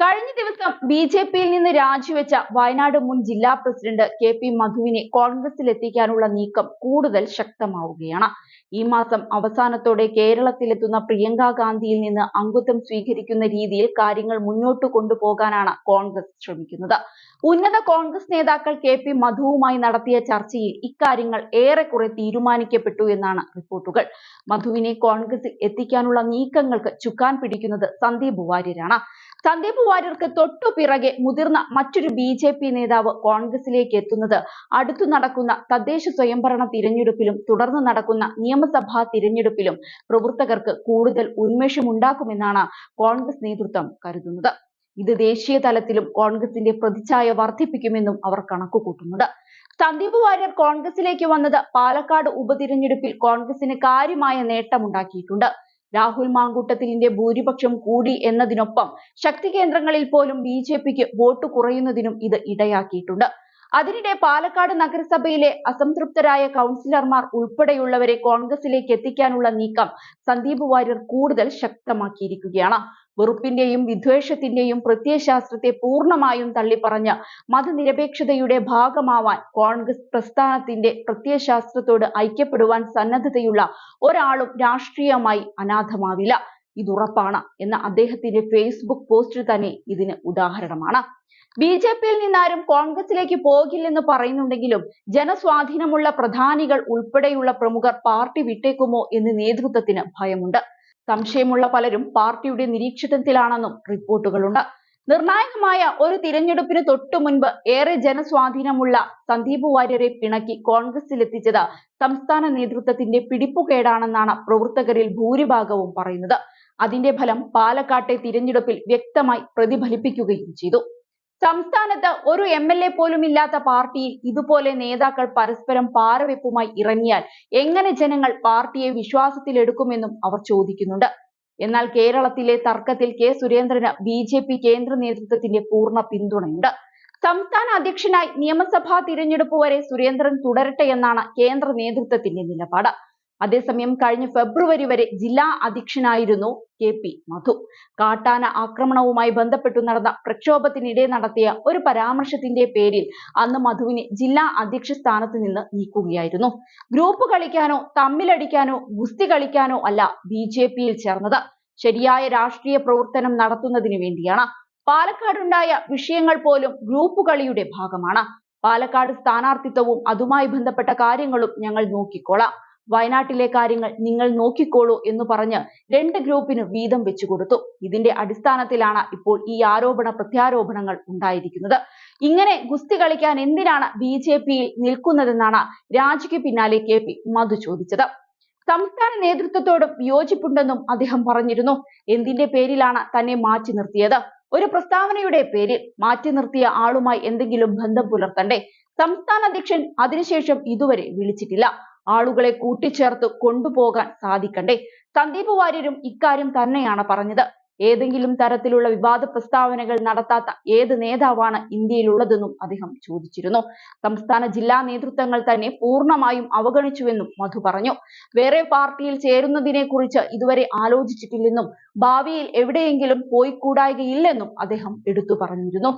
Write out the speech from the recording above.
കഴിഞ്ഞ ദിവസം ബി.ജെ.പിയിൽ നിന്ന് രാജിവെച്ച വയനാട് മുൻ ജില്ലാ പ്രസിഡന്റ് കെ.പി. മധുവിനെ കോൺഗ്രസിലെത്തിക്കാനുള്ള നീക്കം കൂടുതൽ ശക്തമാവുകയാണ്. ഈ മാസം അവസാനത്തോടെ കേരളത്തിലെത്തുന്ന പ്രിയങ്ക ഗാന്ധിയിൽ നിന്ന് അംഗത്വം സ്വീകരിക്കുന്ന രീതിയിൽ കാര്യങ്ങൾ മുന്നോട്ട് കൊണ്ടുപോകാനാണ് കോൺഗ്രസ് ശ്രമിക്കുന്നത്. ഉന്നത കോൺഗ്രസ് നേതാക്കൾ കെ.പി. മധുവുമായി നടത്തിയ ചർച്ചയിൽ ഇക്കാര്യങ്ങൾ ഏറെക്കുറെ തീരുമാനിക്കപ്പെട്ടു എന്നാണ് റിപ്പോർട്ടുകൾ. മധുവിനെ കോൺഗ്രസിൽ എത്തിക്കാനുള്ള നീക്കങ്ങൾക്ക് ചുക്കാൻ പിടിക്കുന്നത് സന്ദീപ് വാര്യരാണ്. സന്ദീപ് വാര്യർക്ക് തൊട്ടുപിറകെ മുതിർന്ന മറ്റൊരു ബി.ജെ.പി. നേതാവ് കോൺഗ്രസിലേക്ക് എത്തുന്നത് അടുത്തു നടക്കുന്ന തദ്ദേശ സ്വയംഭരണ തിരഞ്ഞെടുപ്പിലും തുടർന്ന് നടക്കുന്ന നിയമസഭാ തിരഞ്ഞെടുപ്പിലും പ്രവർത്തകർക്ക് കൂടുതൽ ഉന്മേഷമുണ്ടാക്കുമെന്നാണ് കോൺഗ്രസ് നേതൃത്വം കരുതുന്നത്. ഇത് ദേശീയ തലത്തിലും കോൺഗ്രസിന്റെ പ്രതിച്ഛായ വർദ്ധിപ്പിക്കുമെന്നും അവർ കണക്കുകൂട്ടുന്നുണ്ട്. സന്ദീപ് വാര്യർ കോൺഗ്രസിലേക്ക് വന്നത് പാലക്കാട് ഉപതിരഞ്ഞെടുപ്പിൽ കോൺഗ്രസിന് കാര്യമായ നേട്ടമുണ്ടാക്കിയിട്ടുണ്ട്. രാഹുൽ മാങ്കൂട്ടത്തിലിന്റെ ഭൂരിപക്ഷം കൂടി എന്നതിനൊപ്പം ശക്തി കേന്ദ്രങ്ങളിൽ പോലും ബി.ജെ.പിക്ക് വോട്ട് കുറയുന്നതിനും ഇത് ഇടയാക്കിയിട്ടുണ്ട്. അതിനിടെ പാലക്കാട് നഗരസഭയിലെ അസംതൃപ്തരായ കൗൺസിലർമാർ ഉൾപ്പെടെയുള്ളവരെ കോൺഗ്രസിലേക്ക് എത്തിക്കാനുള്ള നീക്കം സന്ദീപ് വാര്യർ കൂടുതൽ ശക്തമാക്കിയിരിക്കുകയാണ്. വെറുപ്പിന്റെയും വിദ്വേഷത്തിന്റെയും പ്രത്യയശാസ്ത്രത്തെ പൂർണ്ണമായും തള്ളിപ്പറഞ്ഞ് മതനിരപേക്ഷതയുടെ ഭാഗമാവാൻ കോൺഗ്രസ് പ്രസ്ഥാനത്തിന്റെ പ്രത്യയശാസ്ത്രത്തോട് ഐക്യപ്പെടുവാൻ സന്നദ്ധതയുള്ള ഒരാളും രാഷ്ട്രീയമായി അനാഥമാവില്ല, ഇതുറപ്പാണ് എന്ന അദ്ദേഹത്തിന്റെ ഫേസ്ബുക്ക് പോസ്റ്റ് തന്നെ ഇതിന് ഉദാഹരണമാണ്. ബി.ജെ.പിയിൽ നിന്നാരും കോൺഗ്രസിലേക്ക് പോകില്ലെന്ന് പറയുന്നുണ്ടെങ്കിലും ജനസ്വാധീനമുള്ള പ്രധാനികൾ ഉൾപ്പെടെയുള്ള പ്രമുഖർ പാർട്ടി വിട്ടേക്കുമോ എന്ന് നേതൃത്വത്തിന് ഭയമുണ്ട്. സംശയമുള്ള പലരും പാർട്ടിയുടെ നിരീക്ഷണത്തിലാണെന്നും റിപ്പോർട്ടുകളുണ്ട്. നിർണായകമായ ഒരു തിരഞ്ഞെടുപ്പിന് തൊട്ടു മുൻപ് ഏറെ ജനസ്വാധീനമുള്ള സന്ദീപ് വാര്യരെ പിണക്കി കോൺഗ്രസിലെത്തിച്ചത് സംസ്ഥാന നേതൃത്വത്തിന്റെ പിടിപ്പുകേടാണെന്നാണ് പ്രവർത്തകരിൽ ഭൂരിഭാഗവും പറയുന്നത്. അതിന്റെ ഫലം പാലക്കാട്ടെ തിരഞ്ഞെടുപ്പിൽ വ്യക്തമായി പ്രതിഫലിപ്പിക്കുകയും ചെയ്തു. സംസ്ഥാനത്ത് ഒരു എം.എൽ.എ. പോലും ഇല്ലാത്ത പാർട്ടിയിൽ ഇതുപോലെ നേതാക്കൾ പരസ്പരം പാരവെപ്പുമായി ഇറങ്ങിയാൽ എങ്ങനെ ജനങ്ങൾ പാർട്ടിയെ വിശ്വാസത്തിലെടുക്കുമെന്നും അവർ ചോദിക്കുന്നുണ്ട്. എന്നാൽ കേരളത്തിലെ തർക്കത്തിൽ കെ സുരേന്ദ്രന് ബി.ജെ.പി. കേന്ദ്ര നേതൃത്വത്തിന്റെ പൂർണ്ണ പിന്തുണയുണ്ട്. സംസ്ഥാന അധ്യക്ഷനായി നിയമസഭാ തിരഞ്ഞെടുപ്പ് വരെ സുരേന്ദ്രൻ തുടരട്ടെ എന്നാണ് കേന്ദ്ര നേതൃത്വത്തിന്റെ നിലപാട്. അതേസമയം കഴിഞ്ഞ ഫെബ്രുവരി വരെ ജില്ലാ അധ്യക്ഷനായിരുന്നു കെ.പി. മധു. കാട്ടാന ആക്രമണവുമായി ബന്ധപ്പെട്ടു നടന്ന പ്രക്ഷോഭത്തിനിടെ നടത്തിയ ഒരു പരാമർശത്തിന്റെ പേരിൽ അന്ന് മധുവിനെ ജില്ലാ അധ്യക്ഷ സ്ഥാനത്ത് നിന്ന് നീക്കുകയായിരുന്നു. ഗ്രൂപ്പ് കളിക്കാനോ തമ്മിലടിക്കാനോ ഗുസ്തി കളിക്കാനോ അല്ല ബി.ജെ.പിയിൽ ചേർന്നത്, ശരിയായ രാഷ്ട്രീയ പ്രവർത്തനം നടത്തുന്നതിന് വേണ്ടിയാണ്. പാലക്കാടുണ്ടായ വിഷയങ്ങൾ പോലും ഗ്രൂപ്പ് കളിയുടെ ഭാഗമാണ്. പാലക്കാട് സ്ഥാനാർത്ഥിത്വവും അതുമായി ബന്ധപ്പെട്ട കാര്യങ്ങളും ഞങ്ങൾ നോക്കിക്കോളാം, വയനാട്ടിലെ കാര്യങ്ങൾ നിങ്ങൾ നോക്കിക്കോളൂ എന്ന് പറഞ്ഞ് രണ്ട് ഗ്രൂപ്പിന് വീതം വെച്ചുകൊടുത്തു. ഇതിന്റെ അടിസ്ഥാനത്തിലാണ് ഇപ്പോൾ ഈ ആരോപണ പ്രത്യാരോപണങ്ങൾ ഉണ്ടായിരിക്കുന്നത്. ഇങ്ങനെ ഗുസ്തി കളിക്കാൻ എന്തിനാണ് ബി.ജെ.പിയിൽ നിൽക്കുന്നതെന്നാണ് രാജിക്ക് പിന്നാലെ കെ.പി. മധു ചോദിച്ചത്. സംസ്ഥാന നേതൃത്വത്തോടും വിയോജിപ്പുണ്ടെന്നും അദ്ദേഹം പറഞ്ഞിരുന്നു. എന്തിന്റെ പേരിലാണ് തന്നെ മാറ്റി നിർത്തിയത്? ഒരു പ്രസ്താവനയുടെ പേരിൽ മാറ്റി നിർത്തിയ ആളുമായി എന്തെങ്കിലും ബന്ധം പുലർത്തണ്ടേ? സംസ്ഥാന അധ്യക്ഷൻ അതിനുശേഷം ഇതുവരെ വിളിച്ചിട്ടില്ല. ആളുകളെ കൂട്ടിച്ചേർത്ത് കൊണ്ടുപോകാൻ സാധിക്കണ്ടേ? സന്ദീപ് വാര്യരും ഇക്കാര്യം തന്നെയാണ് പറഞ്ഞത്. ഏതെങ്കിലും തരത്തിലുള്ള വിവാദ പ്രസ്താവനകൾ നടത്താത്ത ഏത് നേതാവാണ് ഇന്ത്യയിലുള്ളതെന്നും അദ്ദേഹം ചോദിച്ചിരുന്നു. സംസ്ഥാന ജില്ലാ നേതൃത്വങ്ങൾ തന്നെ പൂർണ്ണമായും അവഗണിച്ചുവെന്നും മധു പറഞ്ഞു. വേറെ പാർട്ടിയിൽ ചേരുന്നതിനെ കുറിച്ച് ഇതുവരെ ആലോചിച്ചിട്ടില്ലെന്നും ഭാവിയിൽ എവിടെയെങ്കിലും പോയിക്കൂടായ്കയില്ലെന്നും അദ്ദേഹം എടുത്തു പറഞ്ഞിരുന്നു.